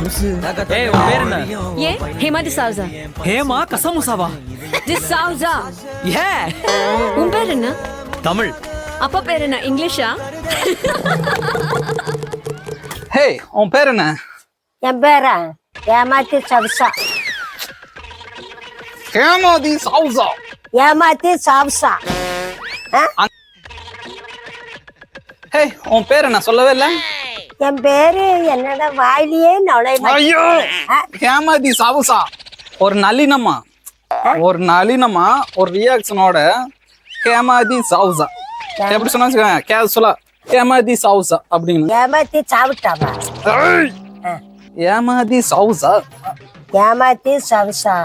ஏய் உன் பேர் என்ன? ஏ ஹேமா டிசவுசா. ஹேமா கசமுசாவா? டிசவுசா. ஏ உன் பேர் என்ன? தமிழ். அப்பா பேர் என்ன? இங்கிலீஷா? ஹே, உன் பேர் என்ன? என் பேரா ஏமாத்தி சவுசா. ஹேமாதி சவுசா. ஏமாத்தி சவுசா. ஹே, உன் பேர் என்ன சொல்லவே இல்ல? என் பேரு என்னோட வாயிலேயே நுழைய. ஐயோ, ஹேமாதி சவுசா ஒரு நளினமா ஒரு ரியாக்ஷனோட ஹேமாதி சவுசா எப்படி சொன்னா கேஷுவலா ஹேமாதி சவுசா அப்படின்னு. ஏமாத்தி சாவிட்டாவா? ஏமாதி சவுசா. ஏமாத்தி சவுசா.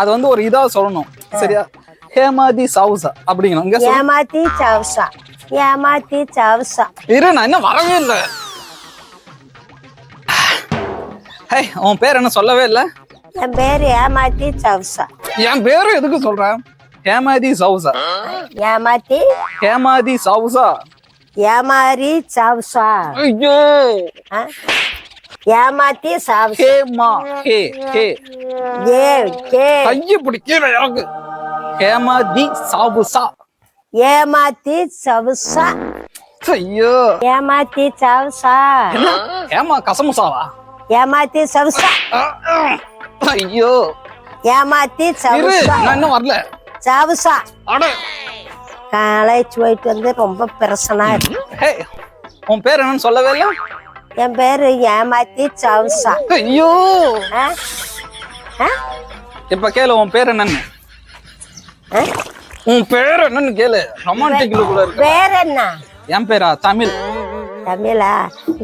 அது வந்து ஒரு இதா சொல்லணும் சரியா? ஹேமாதி சவுசா அப்படிங்கணும். இங்க சொல்லு. ஏமாத்தி சவுசா. ஏமாத்தி சவுசா. இரு, நான் இன்னும் வரவே இல்லை. ஹே, உன் பேர் என்ன சொல்லவே இல்லை? என் பேரு ஏமாத்தி சவுசா. என் பேரு எதுக்கு சொல்றேன்? ஹேமாதி சவுசா. ஏமாத்தி ஹேமாதி சவுசா. ஏமாரி சவுசா. ஐயோ, ஏமாத்தி Sousa. Hema hey hey A K கையை பிடிக்கல எனக்கு. ஹேமாதி சவுசா. ஏமாத்தி சவுசா. ஐயோ, ஏமாத்தி சவுசா. என்ன ஹேமா கசமுசாவா? ஏமாத்தி சவுசா. ஐயோ, ஏமாத்தி இரு, சவுசா. நான் இன்னும் வரல. சவுசா. அட, காலேஜ் போயிட்டு வந்து ரொம்ப பிரச்சனை இருக்கு. ஹே, உன் பேர் என்னன்னு சொல்லவே இல்லை? என் பேரு ஏமாத்தி சவுசா. ஐயோ, ஆ? ஆ? இப்ப கேளு, உன் பேர் என்னன்னு. உன் பேர் என்னன்னு கேளு. ரொமான்டிக் கூட இருக்கு. பேர் என்ன? என் பேரா தமிழ். தமிழா?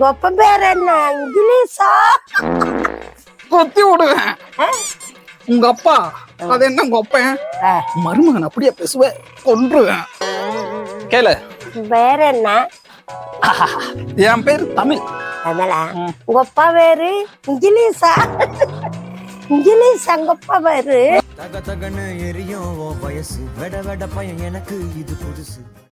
கொப்ப பேர் என்ன? இங்கிலீஷா? கொத்தி விடுவேன். உங்க அப்பா அது என்ன கொப்பேன்? ஆ. மருமகன் அப்படியே பேசுவேன், கொன்றுவேன். கேளு, பேர் என்ன? என் பேர் தமிழ். தமிழா? கொப்பா பேரு இங்கிலீஷா? இங்கிலீஷா கொப்பா பேரு? தக தகன்னு எரியும் வயசு வெட வெட பையன் எனக்கு இது புதுசு.